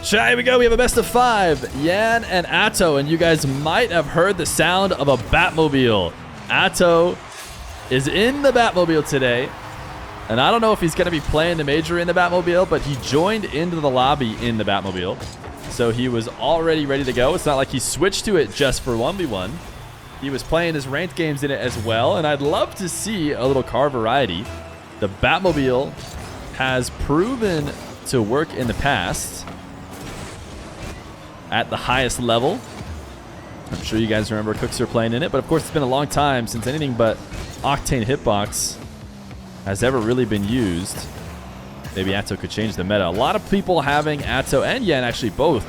Chat, here we go. We have a best of 5. Yan and Atow, and you guys might have heard the sound of a Batmobile. Atow is in the Batmobile today, and I don't know if he's going to be playing the major in the Batmobile, but he joined into the lobby in the Batmobile, so he was already ready to go. It's not like he switched to it just for 1v1. He was playing his ranked games in it as well, and I'd love to see a little car variety. The Batmobile has proven to work in the past at the highest level. I'm sure you guys remember Cookster playing in it, but of course it's been a long time since anything but Octane Hitbox has ever really been used. Maybe Atow could change the meta. A lot of people having Atow and Yan actually both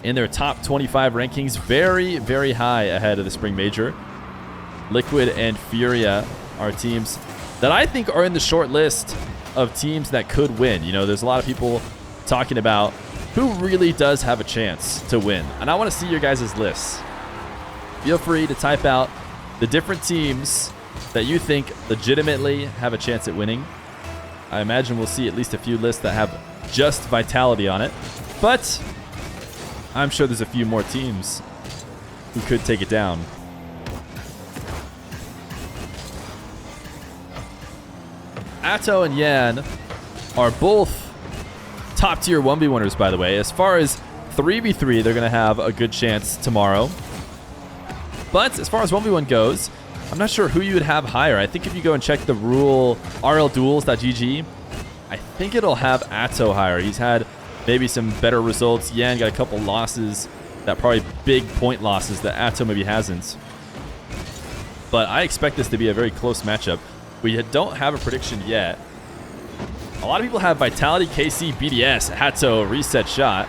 in their top 25 rankings, very, very high ahead of the Spring Major. Liquid and Furia are teams that I think are in the short list of teams that could win. You know, there's a lot of people talking about who really does have a chance to win, and I want to see your guys' lists. Feel free to type out the different teams that you think legitimately have a chance at winning. I imagine we'll see at least a few lists that have just Vitality on it, but I'm sure there's a few more teams who could take it down. Atow and Yan are both top tier 1v winners, by the way. As far as 3v3, they're going to have a good chance tomorrow. But as far as 1v1 goes, I'm not sure who you would have higher. I think if you go and check the rule rlduels.gg, I think it'll have Atow higher. He's had maybe some better results. Yan got a couple losses, that probably big point losses that Atow maybe hasn't. But I expect this to be a very close matchup. We don't have a prediction yet. A lot of people have Vitality, KC, BDS, Atow, reset shot.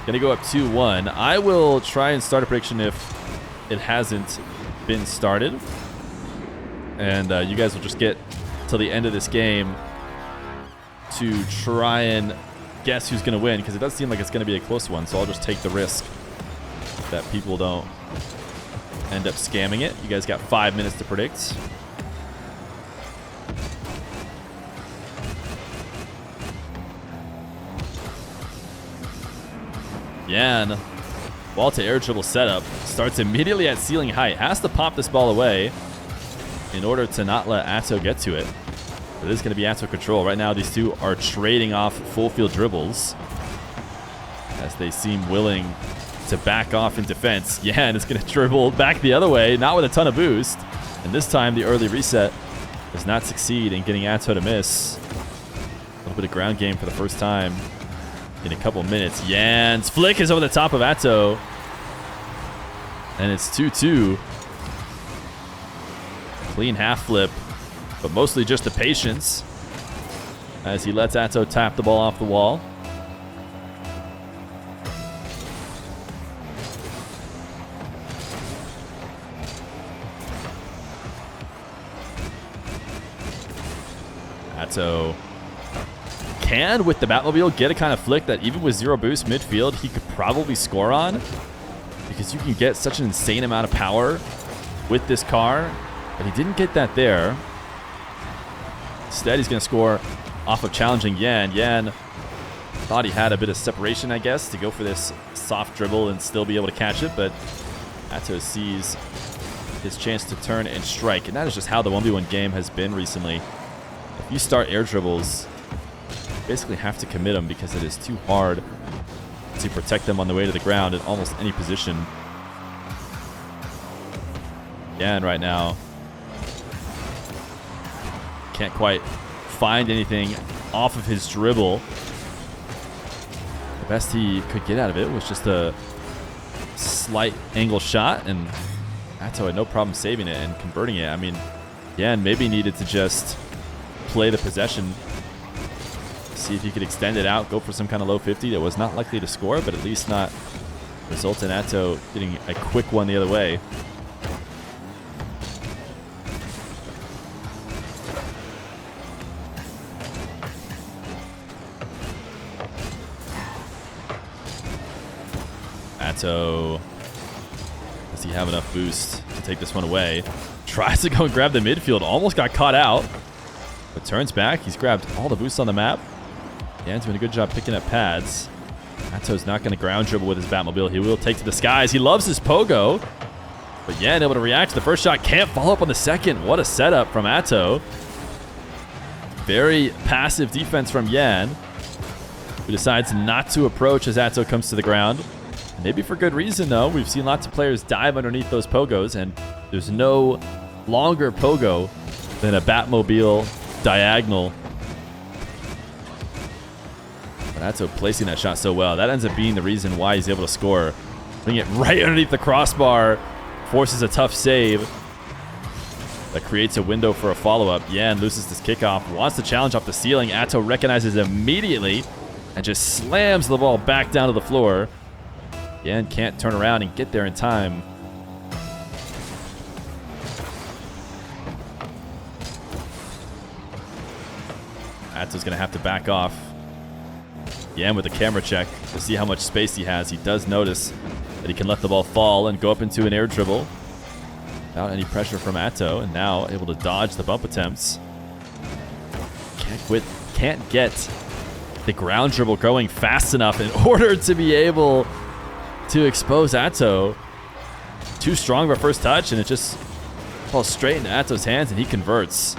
Gonna go up 2-1. I will try and start a prediction if it hasn't been started. And you guys will just get till the end of this game to try and guess who's gonna win, because it does seem like it's gonna be a close one, so I'll just take the risk that people don't end up scamming it. You guys got 5 minutes to predict. Yan, wall to air dribble setup, starts immediately at ceiling height, has to pop this ball away in order to not let Atow get to it. But it is going to be Atow control. Right now, these two are trading off full field dribbles as they seem willing to back off in defense. Yan is going to dribble back the other way, not with a ton of boost. And this time, the early reset does not succeed in getting Atow to miss. A little bit of ground game for the first time in a couple minutes. Yan's flick is over the top of Atow. And it's 2-2. Clean half flip, but mostly just the patience as he lets Atow tap the ball off the wall. Atow can, with the Batmobile, get a kind of flick that even with 0 boost midfield, he could probably score on, because you can get such an insane amount of power with this car, but he didn't get that there. Instead, he's going to score off of challenging Yan. Yan thought he had a bit of separation, I guess, to go for this soft dribble and still be able to catch it, but Atow sees his chance to turn and strike, and that is just how the 1v1 game has been recently. If you start air dribbles, basically have to commit them, because it is too hard to protect them on the way to the ground in almost any position. Yan right now can't quite find anything off of his dribble. The best he could get out of it was just a slight angle shot, and Atow had no problem saving it and converting it. I mean, Yan maybe needed to just play the possession, see if he could extend it out, go for some kind of low 50 that was not likely to score, but at least not result in Atow getting a quick one the other way. Atow, does he have enough boost to take this one away? Tries to go and grab the midfield, almost got caught out, but turns back. He's grabbed all the boosts on the map. Yan's doing a good job picking up pads. Atow's not going to ground dribble with his Batmobile. He will take to the skies. He loves his pogo. But Yan able to react to the first shot. Can't follow up on the second. What a setup from Atow. Very passive defense from Yan, who decides not to approach as Atow comes to the ground. Maybe for good reason, though. We've seen lots of players dive underneath those pogos, and there's no longer pogo than a Batmobile diagonal. But Atow placing that shot so well. That ends up being the reason why he's able to score. Putting it right underneath the crossbar forces a tough save that creates a window for a follow-up. Yan loses this kickoff, wants to challenge off the ceiling. Atow recognizes immediately and just slams the ball back down to the floor. Yan can't turn around and get there in time. Atow's going to have to back off. Yan with a camera check to see how much space he has. He does notice that he can let the ball fall and go up into an air dribble without any pressure from Atow, and now able to dodge the bump attempts. Can't get the ground dribble going fast enough in order to be able to expose Atow. Too strong of a first touch, and it just falls straight into Atow's hands, and he converts.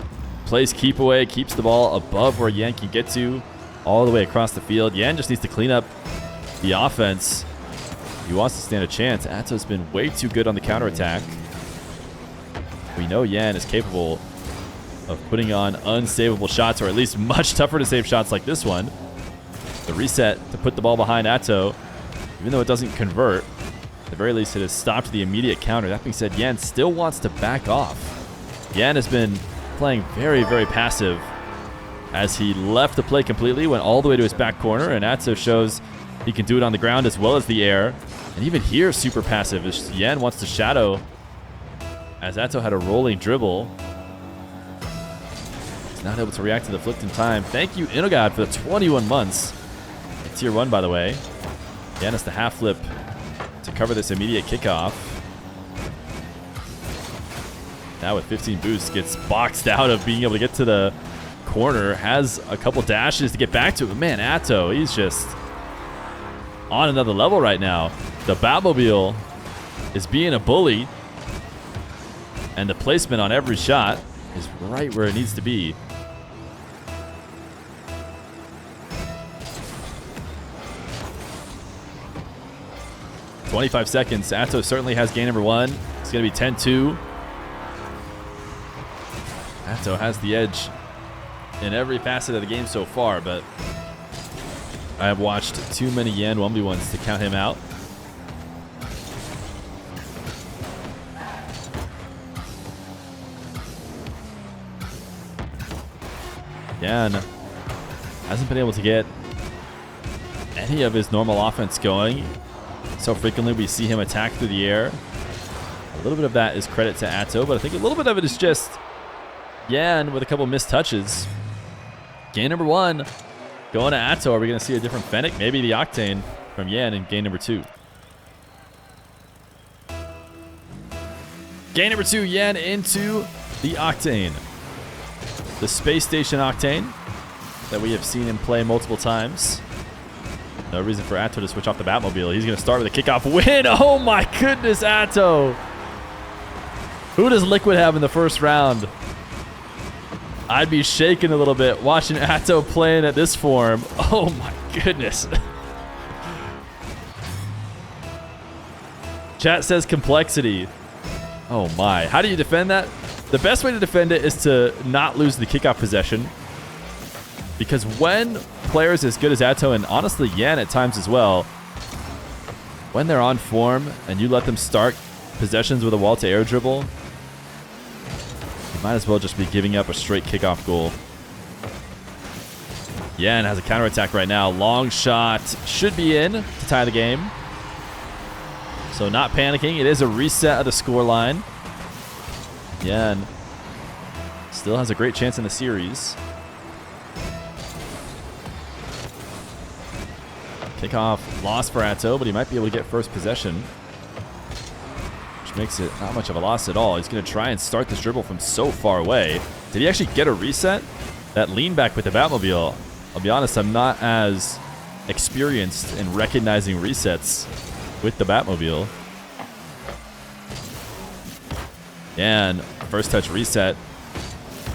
Plays keep away, keeps the ball above where Yan can get to, all the way across the field. Yan just needs to clean up the offense. He wants to stand a chance. Atow's been way too good on the counterattack. We know Yan is capable of putting on unsavable shots, or at least much tougher to save shots like this one. The reset to put the ball behind Atow, even though it doesn't convert, at the very least it has stopped the immediate counter. That being said, Yan still wants to back off. Yan has been playing very, very passive as he left the play completely, went all the way to his back corner, and Atow shows he can do it on the ground as well as the air. And even here, super passive as Yan wants to shadow, as Atow had a rolling dribble. He's not able to react to the flick in time. Thank you, Inogod, for the 21 months. At tier 1, by the way. Yan has the half flip to cover this immediate kickoff. Now with 15 boosts, gets boxed out of being able to get to the corner. Has a couple dashes to get back to it. But man, Atow, he's just on another level right now. The Batmobile is being a bully, and the placement on every shot is right where it needs to be. "25 seconds. Atow certainly has game number 1. It's going to be 10-2. Atow has the edge in every facet of the game so far, but I have watched too many Yan 1v1s to count him out. Yan hasn't been able to get any of his normal offense going. So frequently we see him attack through the air. A little bit of that is credit to Atow, but I think a little bit of it is just Yan with a couple missed touches. Game number 1 going to Atow. Are we going to see a different Fennec? Maybe the Octane from Yan in game number 2. Game number 2, Yan into the Octane. The Space Station Octane that we have seen him play multiple times. No reason for Atow to switch off the Batmobile. He's going to start with a kickoff win. Oh my goodness, Atow. Who does Liquid have in the first round? I'd be shaking a little bit watching Atow playing at this form. Oh my goodness. Chat says complexity. Oh my. How do you defend that? The best way to defend it is to not lose the kickoff possession. Because when players as good as Atow, and honestly Yan at times as well, when they're on form and you let them start possessions with a wall to air dribble, you might as well just be giving up a straight kickoff goal. Yan has a counterattack right now. Long shot should be in to tie the game. So not panicking. It is a reset of the scoreline. Yan still has a great chance in the series. Kickoff lost for Atow, but he might be able to get first possession, which makes it not much of a loss at all. He's going to try and start this dribble from so far away. Did he actually get a reset? That lean back with the Batmobile, I'll be honest, I'm not as experienced in recognizing resets with the Batmobile. And first touch reset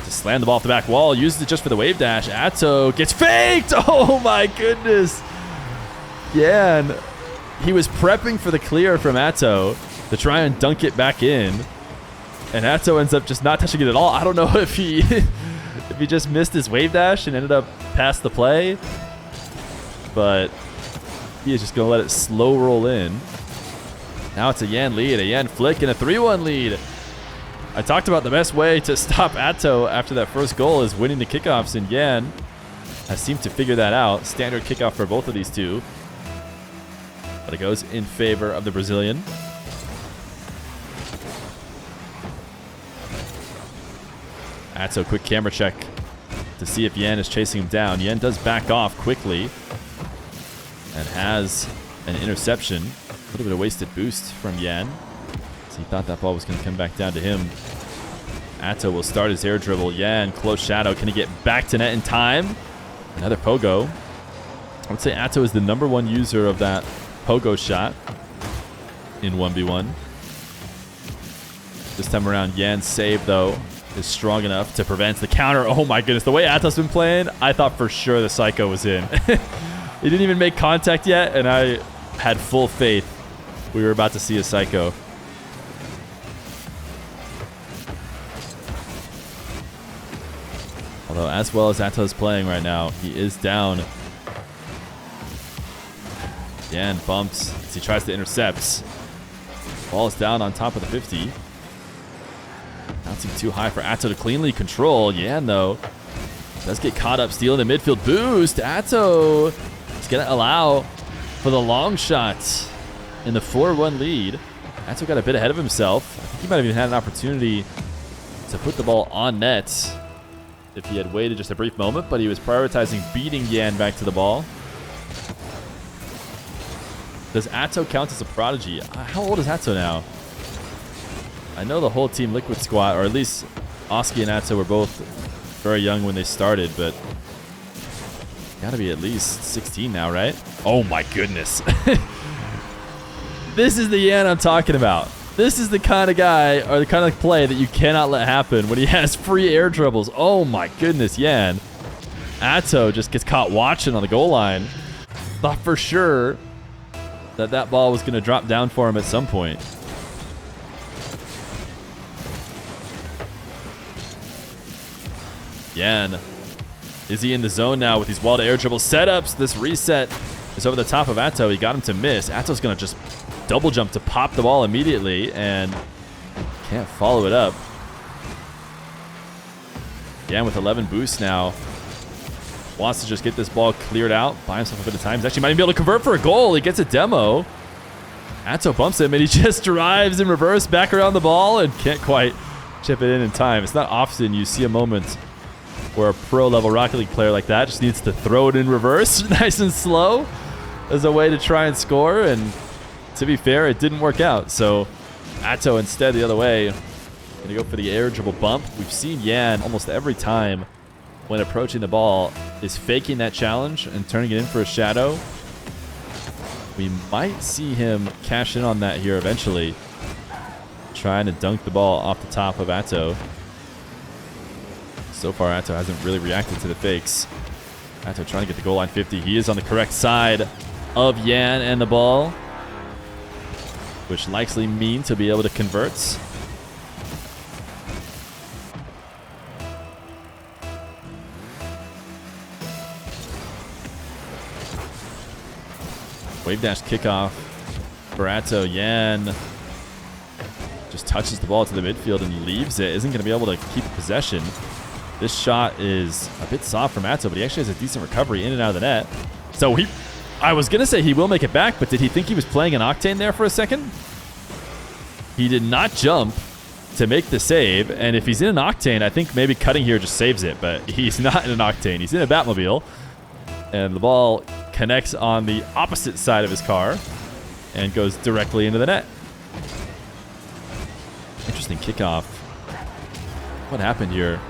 to slam the ball off the back wall. Uses it just for the wave dash. Atow gets faked. Oh my goodness. Yan, he was prepping for the clear from Atow to try and dunk it back in. And Atow ends up just not touching it at all. I don't know if he if he just missed his wave dash and ended up past the play. But he is just going to let it slow roll in. Now it's a Yan lead, a Yan flick, and a 3-1 lead. I talked about the best way to stop Atow after that first goal is winning the kickoffs, and Yan has seemed to figure that out. Standard kickoff for both of these two. But it goes in favor of the Brazilian. Atow, quick camera check to see if Yan is chasing him down. Yan does back off quickly and has an interception. A little bit of wasted boost from Yan. So he thought that ball was going to come back down to him. Atow will start his air dribble. Yan, close shadow. Can he get back to net in time? Another pogo. I would say Atow is the #1 user of that pogo shot in 1v1. This time around, Yan's save, though, is strong enough to prevent the counter. Oh my goodness, the way Atow's been playing, I thought for sure the Psycho was in. He didn't even make contact yet, and I had full faith we were about to see a Psycho. Although, as well as Atow's playing right now, he is down. Yan bumps as he tries to intercept. Ball is down on top of the 50. Bouncing too high for Atow to cleanly control. Yan, though, does get caught up stealing the midfield boost. Atow is going to allow for the long shot in the 4-1 lead. Atow got a bit ahead of himself. I think he might have even had an opportunity to put the ball on net if he had waited just a brief moment, but he was prioritizing beating Yan back to the ball. Does Atow count as a prodigy? How old is Atow now? I know the whole Team Liquid squad, or at least Oski and Atow were both very young when they started, but gotta be at least 16 now, right? Oh my goodness. This is the Yan I'm talking about. This is the kind of guy, or the kind of play that you cannot let happen when he has free air dribbles. Oh my goodness, Yan. Atow just gets caught watching on the goal line. Thought for sure that that ball was going to drop down for him at some point. Yan, is he in the zone now with these wall to air dribble setups? This reset is over the top of Atow. He got him to miss. Atow's going to just double jump to pop the ball immediately and can't follow it up. Yan with 11 boosts now. Wants to just get this ball cleared out, buy himself a bit of time. He's actually might even be able to convert for a goal. He gets a demo. Atow bumps him, and he just drives in reverse back around the ball and can't quite chip it in time. It's not often you see a moment where a pro-level Rocket League player like that just needs to throw it in reverse nice and slow as a way to try and score, and to be fair, it didn't work out. So Atow instead the other way, going to go for the air dribble bump. We've seen Yan almost every time when approaching the ball is faking that challenge and turning it in for a shadow. We might see him cash in on that here eventually, trying to dunk the ball off the top of Atow. So far, Atow hasn't really reacted to the fakes. Atow trying to get the goal line 50. He is on the correct side of Yan and the ball, which likely means he'll be able to convert. Wave dash kickoff for Atow. Yan just touches the ball to the midfield and leaves it. Isn't going to be able to keep possession. This shot is a bit soft from Atow, but he actually has a decent recovery in and out of the net. So I was going to say he will make it back, but did he think he was playing an Octane there for a second? He did not jump to make the save, and if he's in an Octane, I think maybe cutting here just saves it, but he's not in an Octane. He's in a Batmobile, and the ball connects on the opposite side of his car and goes directly into the net. Interesting kickoff. What happened here?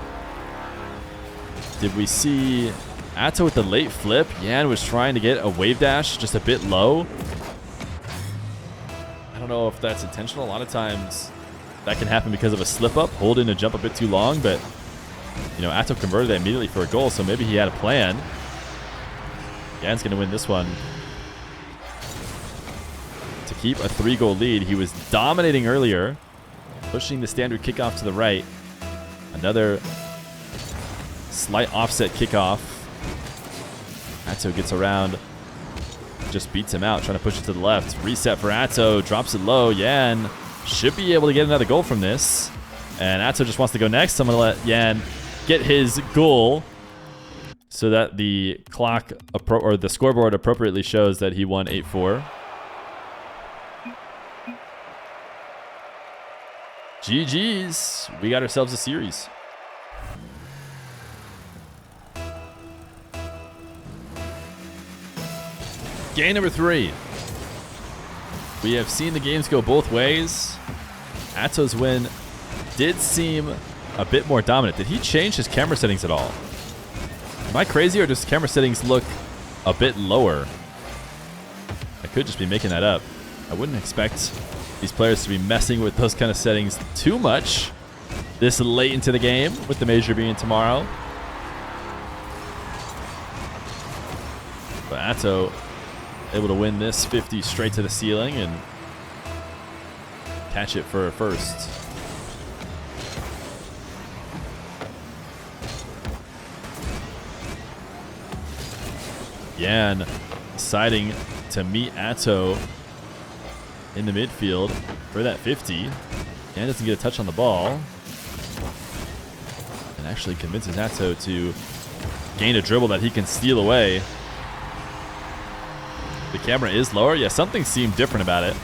Did we see Atow with the late flip. Yan was trying to get a wave dash just a bit low. I don't know if that's intentional. A lot of times that can happen because of a slip up, holding a jump a bit too long, but you know, Atow converted that immediately for a goal, so maybe he had a plan. Yan's going to win this one to keep a 3-goal lead. He was dominating earlier, pushing the standard kickoff to the right. Another slight offset kickoff. Atow gets around, just beats him out, trying to push it to the left. Reset for Atow, drops it low. Yan should be able to get another goal from this. And Atow just wants to go next. I'm going to let Yan get his goal so that the clock or the scoreboard appropriately shows that he won 8-4. GG's. We got ourselves a series. Game number 3. We have seen the games go both ways. Atow's win did seem a bit more dominant. Did he change his camera settings at all? Am I crazy, or does camera settings look a bit lower? I could just be making that up. I wouldn't expect these players to be messing with those kind of settings too much this late into the game, with the major being tomorrow. But Atow able to win this 50 straight to the ceiling and catch it for a first. Yan deciding to meet Atow in the midfield for that 50. Yan doesn't get a touch on the ball, and actually convinces Atow to gain a dribble that he can steal away. The camera is lower. Yeah, something seemed different about it.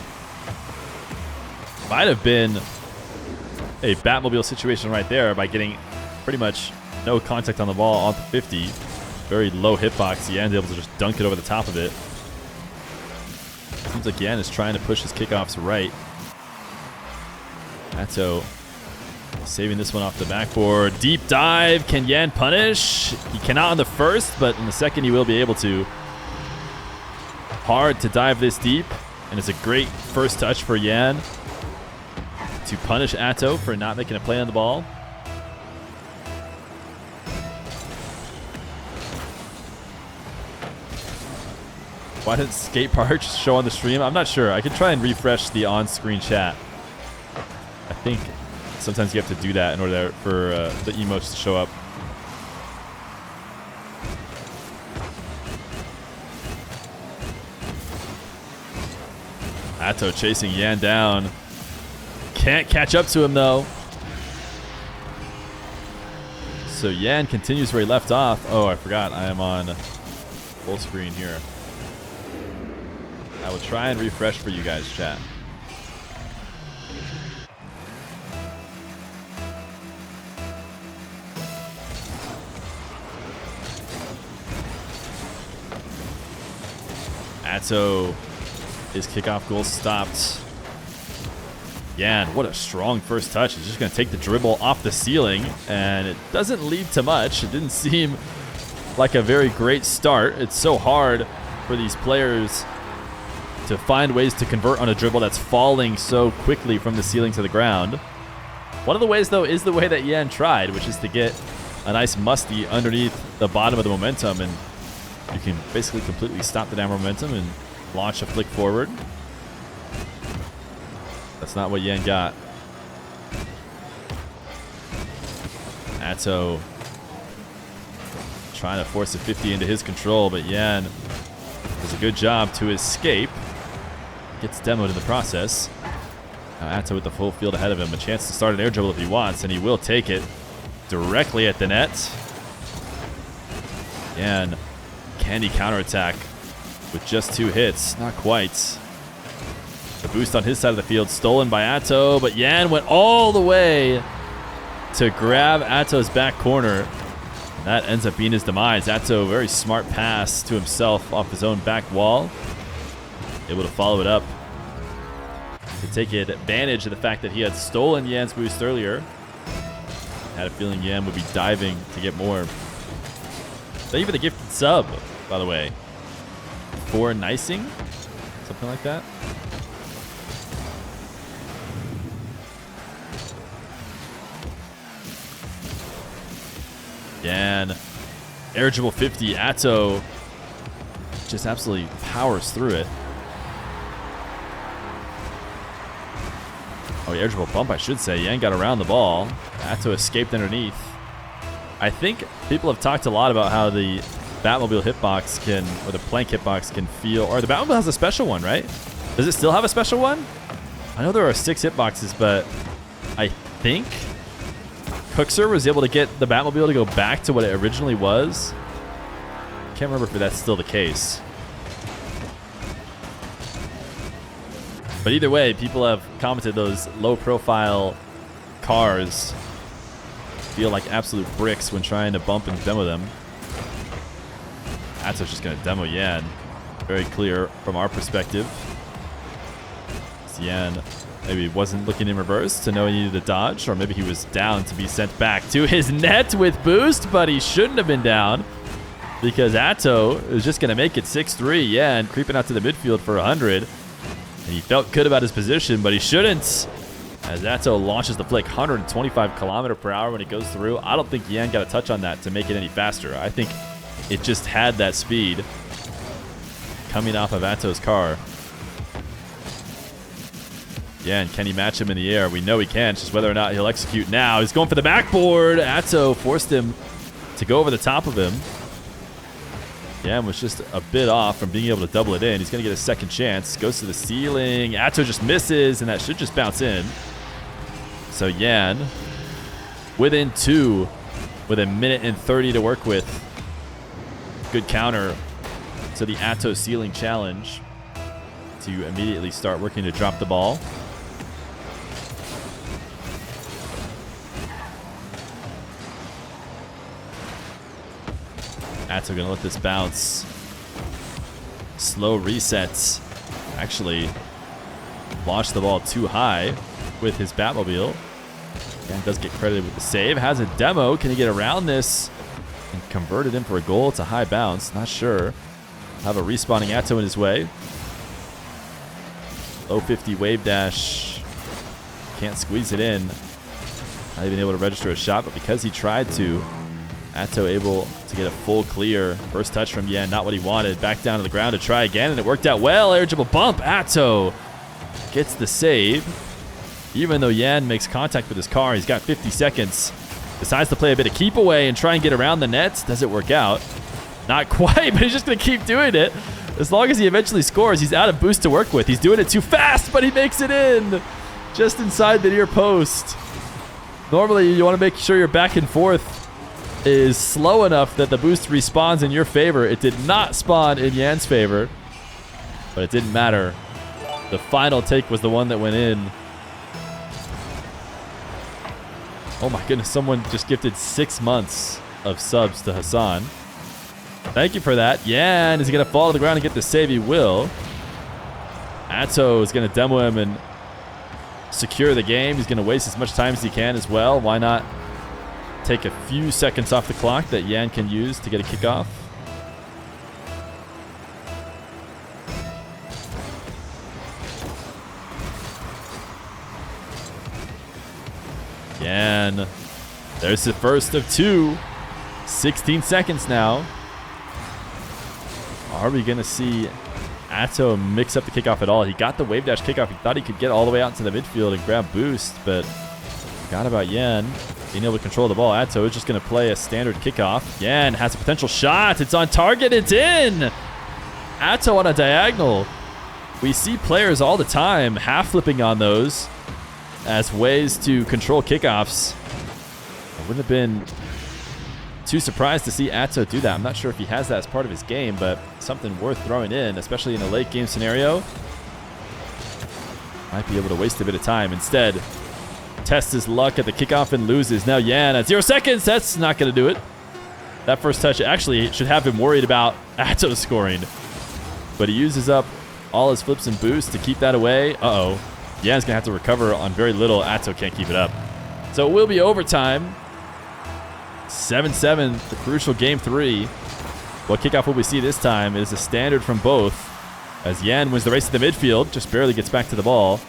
Might have been a Batmobile situation right there by getting pretty much no contact on the ball on the 50. Very low hitbox. Yan's able to just dunk it over the top of it. Seems like Yan is trying to push his kickoffs right. Atow saving this one off the backboard. Deep dive. Can Yan punish? He cannot on the first, but in the second he will be able to. Hard to dive this deep, and it's a great first touch for Yan to punish Atow for not making a play on the ball. Why didn't skate park show on the stream? I'm not sure. I could try and refresh the on-screen chat. I think sometimes you have to do that in order for the emotes to show up. Atow chasing Yan down. Can't catch up to him though. So Yan continues where he left off. Oh, I forgot. I am on full screen here. I will try and refresh for you guys, chat. Atow, his kickoff goal stopped. Yan, what a strong first touch. He's just going to take the dribble off the ceiling, and it doesn't lead to much. It didn't seem like a very great start. It's so hard for these players to find ways to convert on a dribble that's falling so quickly from the ceiling to the ground. One of the ways, though, is the way that Yan tried, which is to get a nice musty underneath the bottom of the momentum, and you can basically completely stop the downward momentum and launch a flick forward. That's not what Yan got. Atow trying to force a 50 into his control, but Yan does a good job to escape. Gets demoed in the process. Now Atow with the full field ahead of him. A chance to start an air dribble if he wants, and he will take it directly at the net. Yan, can he counterattack with just 2 hits? Not quite. The boost on his side of the field stolen by Atow, but Yan went all the way to grab Atow's back corner. That ends up being his demise. Atow, very smart pass to himself off his own back wall. Able to follow it up to take advantage of the fact that he had stolen Yan's boost earlier. Had a feeling Yan would be diving to get more. Even the gifted sub, by the way. For Nicing? Something like that. Yan. Eligible 50. Atow just absolutely powers through it. Oh, eligible bump, I should say. Yan got around the ball. Atow escaped underneath. I think people have talked a lot about how the Batmobile hitbox can, or the plank hitbox can feel, or the Batmobile has a special one, right? Does it still have a special one? I know there are 6 hitboxes, but I think Cookser was able to get the Batmobile to go back to what it originally was. Can't remember if that's still the case. But either way, people have commented those low-profile cars feel like absolute bricks when trying to bump and demo them. Atow's just going to demo Yan. Very clear from our perspective. Yan maybe wasn't looking in reverse to know he needed to dodge, or maybe he was down to be sent back to his net with boost, but he shouldn't have been down because Atow is just going to make it 6-3. Yan creeping out to the midfield for 100. And he felt good about his position, but he shouldn't. As Atow launches the flick 125 km/h when it goes through. I don't think Yan got a touch on that to make it any faster. I think it just had that speed coming off of Atow's car. Yan, can he match him in the air? We know he can. It's just whether or not he'll execute now. He's going for the backboard. Atow forced him to go over the top of him. Yan was just a bit off from being able to double it in. He's going to get a second chance. Goes to the ceiling. Atow just misses, and that should just bounce in. So Yan, within 2, with a minute and 30 to work with. Good counter to the Atow ceiling challenge to immediately start working to drop the ball. Atow gonna let this bounce. Slow resets. Actually launched the ball too high with his Batmobile. And does get credited with the save. Has a demo. Can he get around this and convert it in for a goal? It's a high bounce. Not sure. Have a respawning Atow in his way. Low 50 wave dash. Can't squeeze it in. Not even able to register a shot, but because he tried to, Atow able to get a full clear. First touch from Yan, not what he wanted. Back down to the ground to try again, and it worked out well. Eligible bump. Atow gets the save. Even though Yan makes contact with his car, he's got 50 seconds. Decides to play a bit of keep away and try and get around the nets. Does it work out? Not quite, but he's just going to keep doing it. As long as he eventually scores, he's out of boost to work with. He's doing it too fast, but he makes it in. Just inside the near post. Normally, you want to make sure your back and forth is slow enough that the boost respawns in your favor. It did not spawn in Yan's favor, but it didn't matter. The final take was the one that went in. Oh my goodness, someone just gifted 6 months of subs to Hassan. Thank you for that. Yan, is he going to fall to the ground and get the save? He will. Atow is going to demo him and secure the game. He's going to waste as much time as he can as well. Why not take a few seconds off the clock that Yan can use to get a kickoff? Yan, there's the first of 2. 16 seconds now. Are we going to see Atow mix up the kickoff at all? He got the wave dash kickoff. He thought he could get all the way out into the midfield and grab boost, but forgot about Yan being able to control the ball. Atow is just going to play a standard kickoff. Yan has a potential shot. It's on target. It's in. Atow on a diagonal. We see players all the time half flipping on those as ways to control kickoffs. I wouldn't have been too surprised to see Atow do that. I'm not sure if he has that as part of his game, but something worth throwing in, especially in a late game scenario. Might be able to waste a bit of time. Instead, tests his luck at the kickoff and loses. Now Yan at 0 seconds. That's not going to do it. That first touch actually should have him worried about Atow scoring. But he uses up all his flips and boosts to keep that away. Uh-oh. Yan's going to have to recover on very little. Atow can't keep it up. So it will be overtime. 7-7, the crucial game 3. What kickoff will we see this time is a standard from both, as Yan wins the race to the midfield, just barely gets back to the ball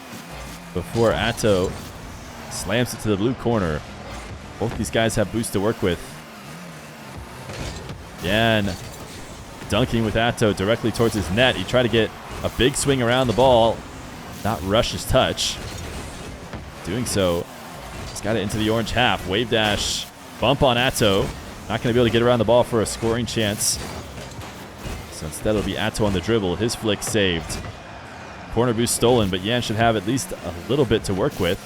before Atow slams it to the blue corner. Both these guys have boost to work with. Yan dunking with Atow directly towards his net. He tried to get a big swing around the ball, not rush his touch. Doing so, he's got it into the orange half. Wave dash, bump on Atow. Not going to be able to get around the ball for a scoring chance. So instead it'll be Atow on the dribble. His flick saved. Corner boost stolen, but Yan should have at least a little bit to work with.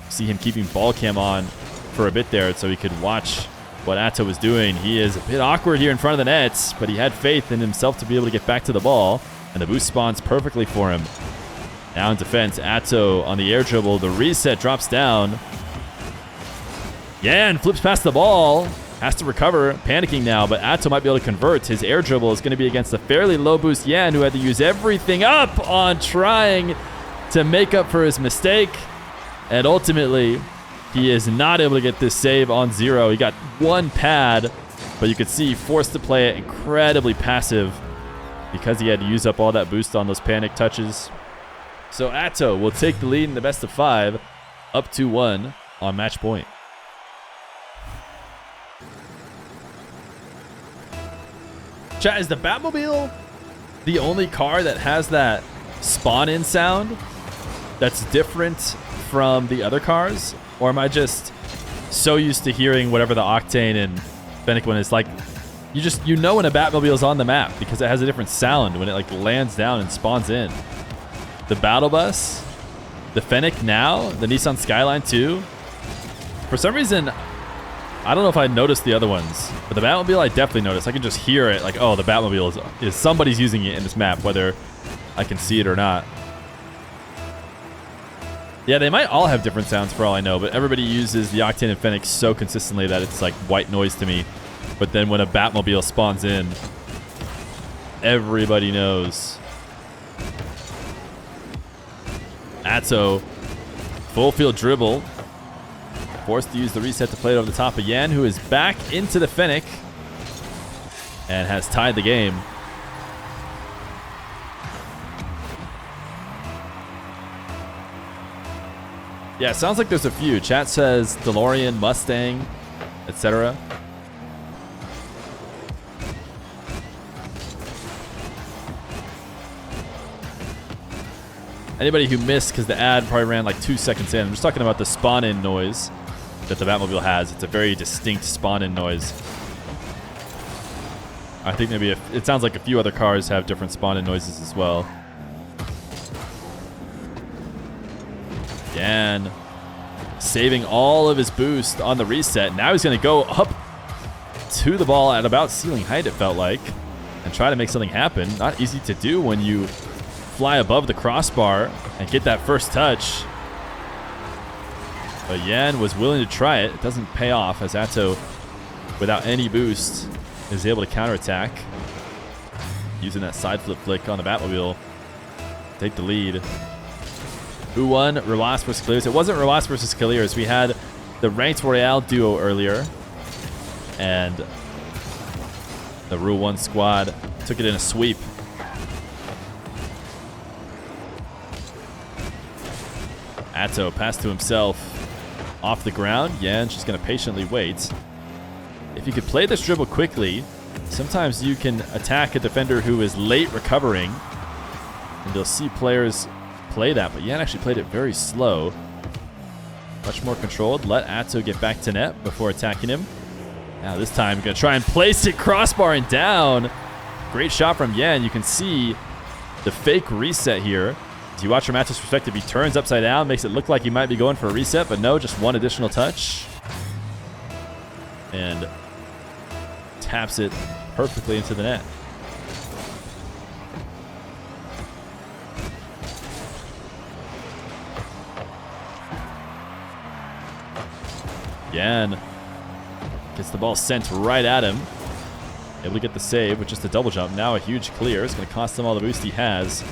See him keeping ball cam on for a bit there so he could watch what Atow was doing. He is a bit awkward here in front of the nets, but he had faith in himself to be able to get back to the ball, and the boost spawns perfectly for him. Now in defense, Atow on the air dribble. The reset drops down. Yan flips past the ball. Has to recover, panicking now, but Atow might be able to convert. His air dribble is going to be against a fairly low boost Yan, who had to use everything up on trying to make up for his mistake. And ultimately, he is not able to get this save on zero. He got one pad, but you could see forced to play it incredibly passive because he had to use up all that boost on those panic touches. So Atow will take the lead in the best of 5, up 2-1 on match point. Chat, is the Batmobile the only car that has that spawn-in sound that's different from the other cars? Or am I just so used to hearing whatever the Octane and Fennec one is like? You know when a Batmobile is on the map because it has a different sound when it like lands down and spawns in. The Battle Bus, the Fennec now, the Nissan Skyline 2. For some reason, I don't know if I noticed the other ones, but the Batmobile I definitely noticed. I can just hear it like, oh, the Batmobile is somebody's using it in this map, whether I can see it or not. Yeah, they might all have different sounds for all I know, but everybody uses the Octane and Fennec so consistently that it's like white noise to me. But then when a Batmobile spawns in, everybody knows. Atow, full field dribble. Forced to use the reset to play it over the top of Yan, who is back into the Fennec and has tied the game. Yeah, it sounds like there's a few. Chat says DeLorean, Mustang, etc. Anybody who missed, because the ad probably ran like 2 seconds in. I'm just talking about the spawn-in noise that the Batmobile has. It's a very distinct spawn-in noise. I think maybe it sounds like a few other cars have different spawn-in noises as well. Yan saving all of his boost on the reset. Now he's going to go up to the ball at about ceiling height, it felt like, and try to make something happen. Not easy to do when you fly above the crossbar and get that first touch. But Yan was willing to try it. It doesn't pay off as Atow, without any boost, is able to counterattack. Using that side flip flick on the Batmobile. Take the lead. Who won? Ruas versus Clears. It wasn't Ruas versus Clears. We had the Ranked Royale duo earlier. And the Rule 1 squad took it in a sweep. Atow passed to himself off the ground. Yan's just going to patiently wait. If you could play this dribble quickly, sometimes you can attack a defender who is late recovering. And you'll see players play that, but Yan actually played it very slow. Much more controlled. Let Atow get back to net before attacking him. Now this time, going to try and place it crossbar and down. Great shot from Yan. You can see the fake reset here. As you watch from Atow's perspective, he turns upside down, makes it look like he might be going for a reset, but no, just one additional touch. And taps it perfectly into the net. Yan gets the ball sent right at him. Able to get the save with just a double jump. Now a huge clear. It's going to cost him all the boost he has.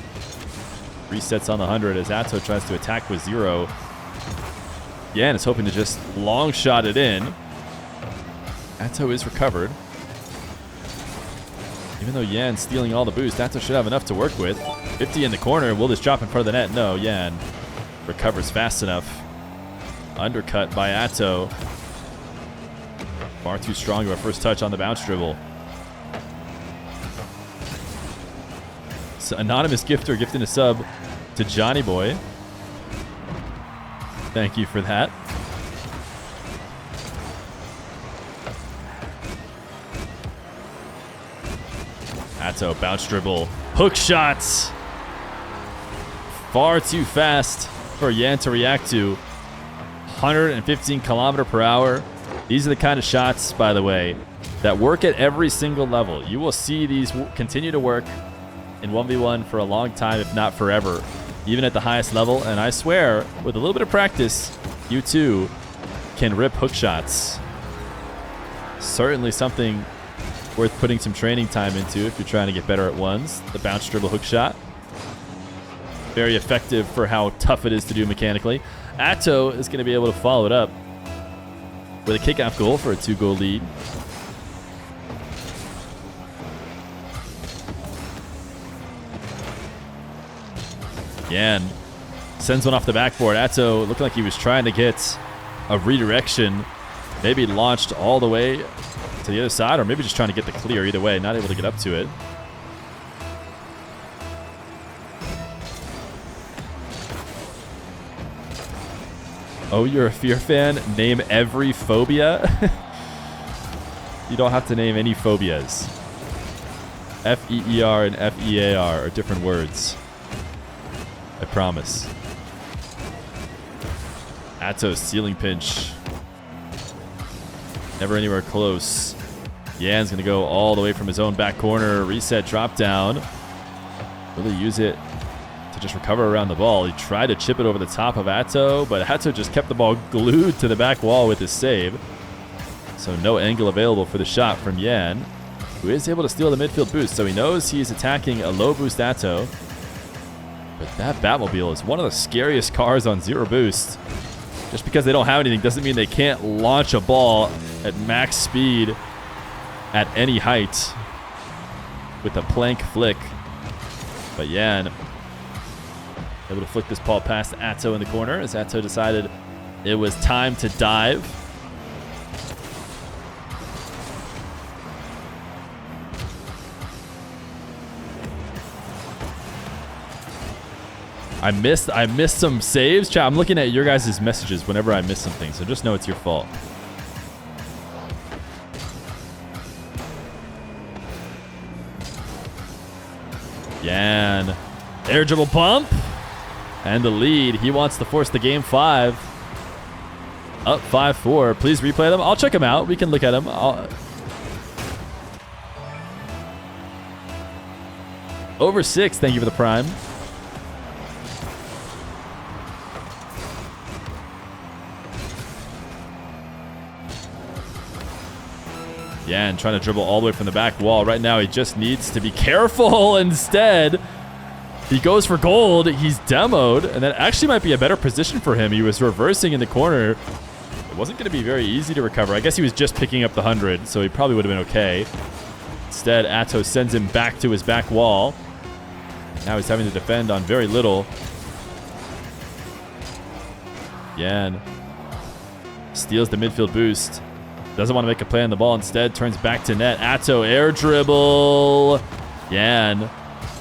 Resets on the 100 as Atow tries to attack with 0. Yan is hoping to just long shot it in. Atow is recovered. Even though Yan's stealing all the boost, Atow should have enough to work with. 50 in the corner. Will this drop in front of the net? No, Yan recovers fast enough. Undercut by Atow. Far too strong of a first touch on the bounce dribble. So anonymous gifter gifting a sub to Johnny Boy. Thank you for that. Atow, bounce dribble, hook shots. Far too fast for Yan to react to. 115 km/h. These are the kind of shots, by the way, that work at every single level. You will see these continue to work in 1v1 for a long time, if not forever, even at the highest level. And I swear, with a little bit of practice, you too can rip hook shots. Certainly something worth putting some training time into if you're trying to get better at ones. The bounce dribble hook shot. Very effective for how tough it is to do mechanically. Atow is going to be able to follow it up with a kickoff goal for a 2-goal lead. Yan sends one off the backboard. Atow looked like he was trying to get a redirection. Maybe launched all the way to the other side, or maybe just trying to get the clear. Either way, not able to get up to it. Oh, you're a Feer fan? Name every phobia? You don't have to name any phobias. F-E-E-R and F-E-A-R are different words. I promise. Atow's ceiling pinch. Never anywhere close. Yan's going to go all the way from his own back corner. Reset, drop down. Will he use it to just recover around the ball? He tried to chip it over the top of Atow, but Atow just kept the ball glued to the back wall with his save. So no angle available for the shot from Yan, who is able to steal the midfield boost. So he knows he's attacking a low boost Atow. But that Batmobile is one of the scariest cars on zero boost. Just because they don't have anything doesn't mean they can't launch a ball at max speed at any height with a plank flick. But Yan able to flick this ball past Atow in the corner as Atow decided it was time to dive. I missed some saves. Chat, I'm looking at your guys' messages whenever I miss something, so just know it's your fault. Yan. Air dribble bump. And the lead. He wants to force the game 5. Up 5-4. Please replay them. I'll check them out. We can look at them. Over 6. Thank you for the prime. Yan trying to dribble all the way from the back wall. Right now, he just needs to be careful. Instead, he goes for gold. He's demoed, and that actually might be a better position for him. He was reversing in the corner. It wasn't going to be very easy to recover. I guess he was just picking up the 100, so he probably would have been okay. Instead, Atow sends him back to his back wall. Now he's having to defend on very little. Yan steals the midfield boost. Doesn't want to make a play on the ball. Instead, turns back to net. Atow air dribble. Yan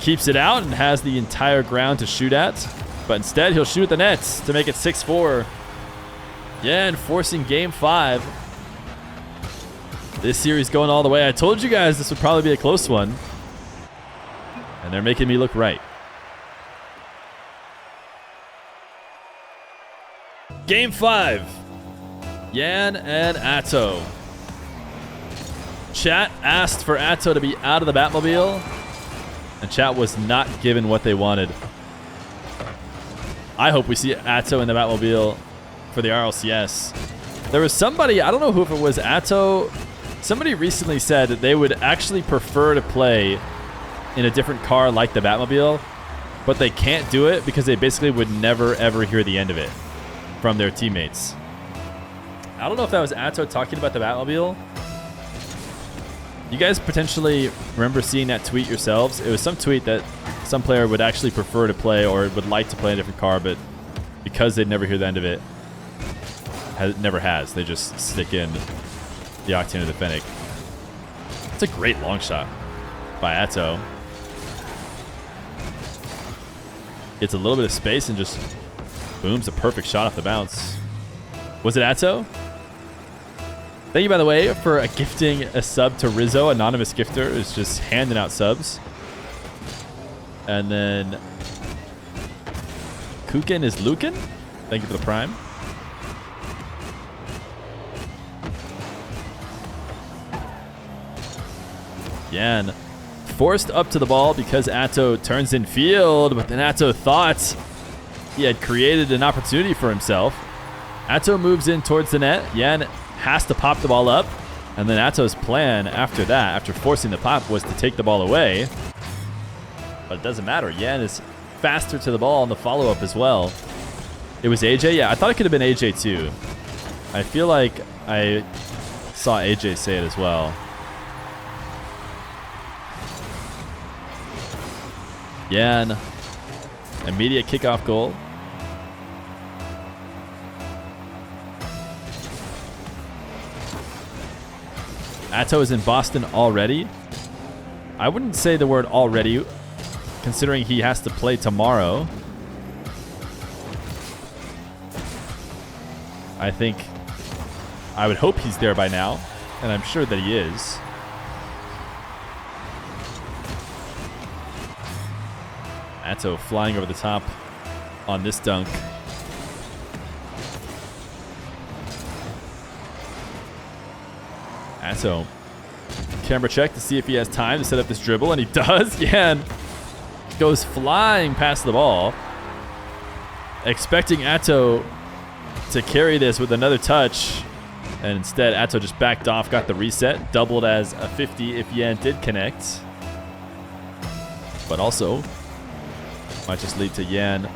keeps it out and has the entire ground to shoot at. But instead, he'll shoot at the nets to make it 6-4. Yan forcing game 5. This series going all the way. I told you guys this would probably be a close one. And they're making me look right. Game 5. Yan and Atow. Chat asked for Atow to be out of the Batmobile, and chat was not given what they wanted. I hope we see Atow in the Batmobile for the RLCS. There was somebody, I don't know who, if it was Atow, somebody recently said that they would actually prefer to play in a different car like the Batmobile, but they can't do it because they basically would never ever hear the end of it from their teammates. I don't know if that was Atow talking about the Batmobile, You guys potentially remember seeing that tweet yourselves? It was some tweet that some player would actually prefer to play or would like to play a different car, but because they'd never hear the end of it, never has. They just stick in the Octane or the Fennec. It's a great long shot by Atow. Gets a little bit of space and just booms a perfect shot off the bounce. Was it Atow? Thank you, by the way, for gifting a sub to Rizzo. Anonymous gifter is just handing out subs. And then Kukin is Lukin. Thank you for the prime. Yan forced up to the ball because Atow turns in field, but then Atow thought he had created an opportunity for himself. Atow moves in towards the net. Yan has to pop the ball up, and then Atow's plan after that, after forcing the pop, was to take the ball away. But it doesn't matter. Yan is faster to the ball on the follow-up as well. It was AJ? Yeah, I thought it could have been AJ too. I feel like I saw AJ say it as well. Yan, immediate kickoff goal. Atow is in Boston already. I wouldn't say the word already, considering he has to play tomorrow. I would hope he's there by now, and I'm sure that he is. Atow flying over the top on this dunk. Atow, camera check to see if he has time to set up this dribble, and he does. Yan goes flying past the ball, expecting Atow to carry this with another touch, and instead Atow just backed off, got the reset, doubled as a 50 if Yan did connect, but also might just lead to Yan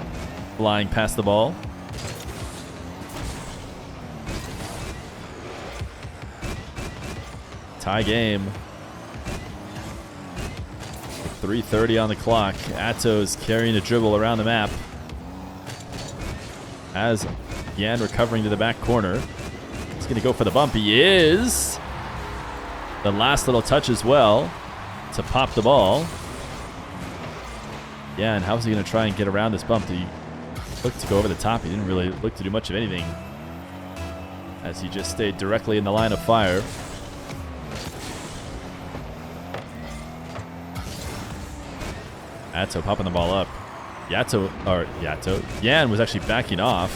flying past the ball. Tie game. 3:30 on the clock. Atow's carrying a dribble around the map. As Yan recovering to the back corner. He's going to go for the bump. He is. The last little touch as well to pop the ball. Yan, how's he going to try and get around this bump? Did he look to go over the top? He didn't really look to do much of anything, as he just stayed directly in the line of fire. Atow popping the ball up. Yan was actually backing off,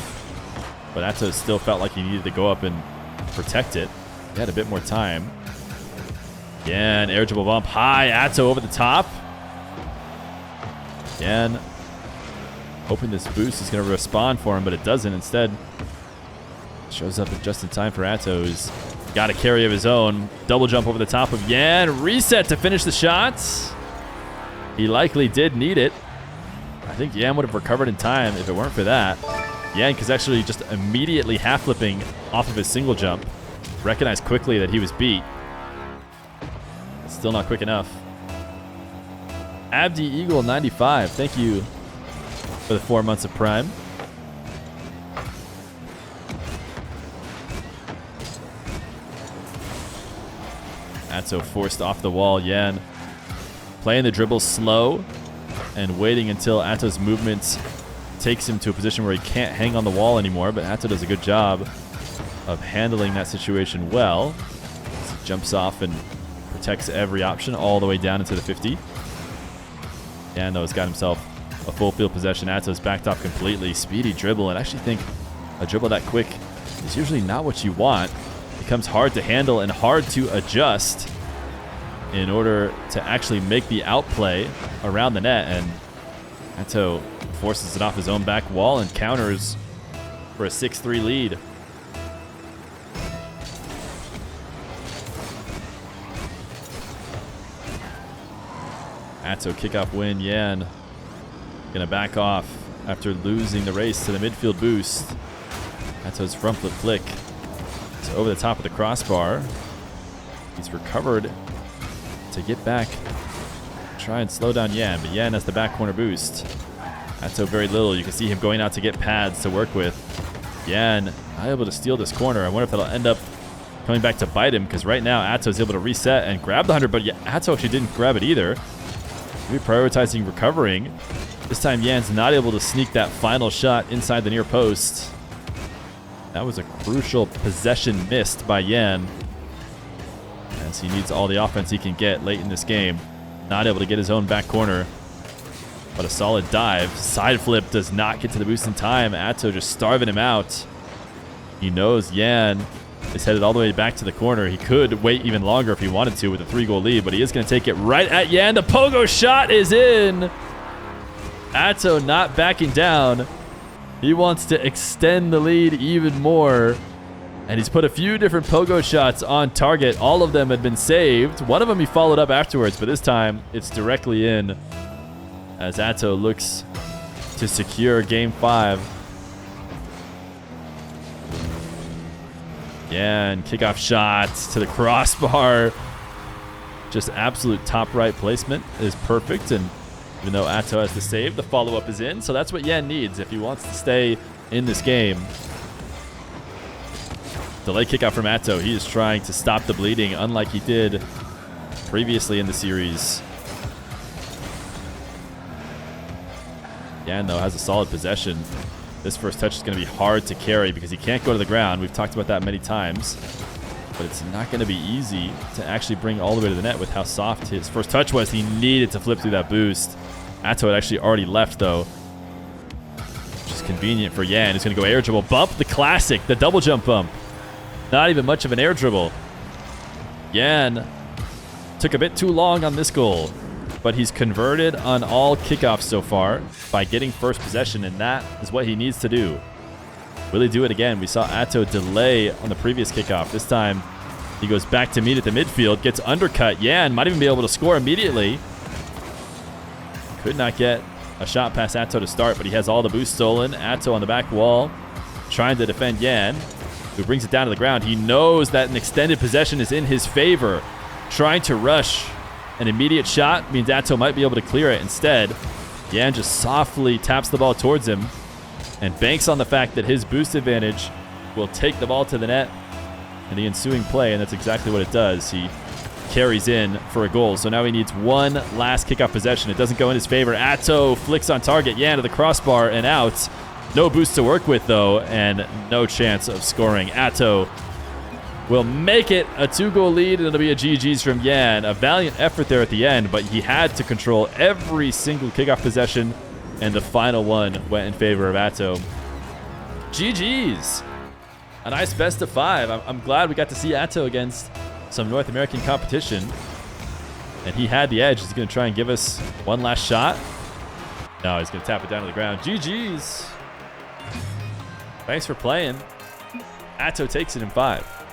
but Atow still felt like he needed to go up and protect it. He had a bit more time. Yan, air dribble bump high. Atow over the top. Yan hoping this boost is going to respond for him, but it doesn't. Instead, shows up just in time for Atow, who's got a carry of his own. Double jump over the top of Yan. Reset to finish the shots. He likely did need it. I think Yan would have recovered in time if it weren't for that. Yan is actually just immediately half flipping off of his single jump. Recognized quickly that he was beat. Still not quick enough. Abdi Eagle 95, thank you for the 4 months of Prime. Atow forced off the wall. Yan playing the dribble slow and waiting until Atow's movement takes him to a position where he can't hang on the wall anymore, but Atow does a good job of handling that situation well. As he jumps off and protects every option all the way down into the 50. Yan, though, has got himself a full field possession. Atow's backed off completely. Speedy dribble, and I actually think a dribble that quick is usually not what you want. It becomes hard to handle and hard to adjust in order to actually make the outplay around the net, and Atow forces it off his own back wall and counters for a 6-3 lead. Atow kickoff win. Yan gonna back off after losing the race to the midfield boost. Atow's front flip flick. It's over the top of the crossbar. He's recovered to get back. Try and slow down Yan, but Yan has the back corner boost. Atow very little. You can see him going out to get pads to work with. Yan not able to steal this corner. I wonder if that'll end up coming back to bite him, because right now Atow's able to reset and grab the 100, but Atow actually didn't grab it either. Maybe prioritizing recovering. This time Yan's not able to sneak that final shot inside the near post. That was a crucial possession missed by Yan, as he needs all the offense he can get late in this game. Not able to get his own back corner, but a solid dive. Side flip does not get to the boost in time. Atow just starving him out. He knows Yan is headed all the way back to the corner. He could wait even longer if he wanted to with a 3-goal lead, but he is going to take it right at Yan. The pogo shot is in. Atow not backing down. He wants to extend the lead even more. And he's put a few different pogo shots on target. All of them had been saved. One of them he followed up afterwards, but this time it's directly in, as Atow looks to secure Game 5. Yeah, and kickoff shots to the crossbar. Just absolute top right placement is perfect. And even though Atow has the save, the follow-up is in. So that's what Yan needs if he wants to stay in this game. Delay kickoff from Atow. He is trying to stop the bleeding, unlike he did previously in the series. Yan, though, has a solid possession. This first touch is going to be hard to carry because he can't go to the ground. We've talked about that many times. But it's not going to be easy to actually bring all the way to the net with how soft his first touch was. He needed to flip through that boost. Atow had actually already left, though, which is convenient for Yan. He's going to go air dribble. Bump, the classic, the double jump bump. Not even much of an air dribble. Yan took a bit too long on this goal, but he's converted on all kickoffs so far by getting first possession, and that is what he needs to do. Will he do it again? We saw Atow delay on the previous kickoff. This time, he goes back to meet at the midfield, gets undercut. Yan might even be able to score immediately. Could not get a shot past Atow to start, but he has all the boost stolen. Atow on the back wall, trying to defend Yan, who brings it down to the ground. He knows that an extended possession is in his favor. Trying to rush an immediate shot means Atow might be able to clear it. Instead, Yan just softly taps the ball towards him and banks on the fact that his boost advantage will take the ball to the net in the ensuing play, and that's exactly what it does. He carries in for a goal. So now he needs one last kickoff possession. It doesn't go in his favor. Atow flicks on target. Yan to the crossbar and out. No boost to work with, though, and no chance of scoring. Atow will make it a 2-goal lead, and it'll be a GG's from Yan. A valiant effort there at the end, but he had to control every single kickoff possession, and the final one went in favor of Atow. GG's. A nice best of 5. I'm glad we got to see Atow against some North American competition, and he had the edge. He's going to try and give us one last shot. No, he's going to tap it down to the ground. GG's. Thanks for playing. Atow takes it in 5.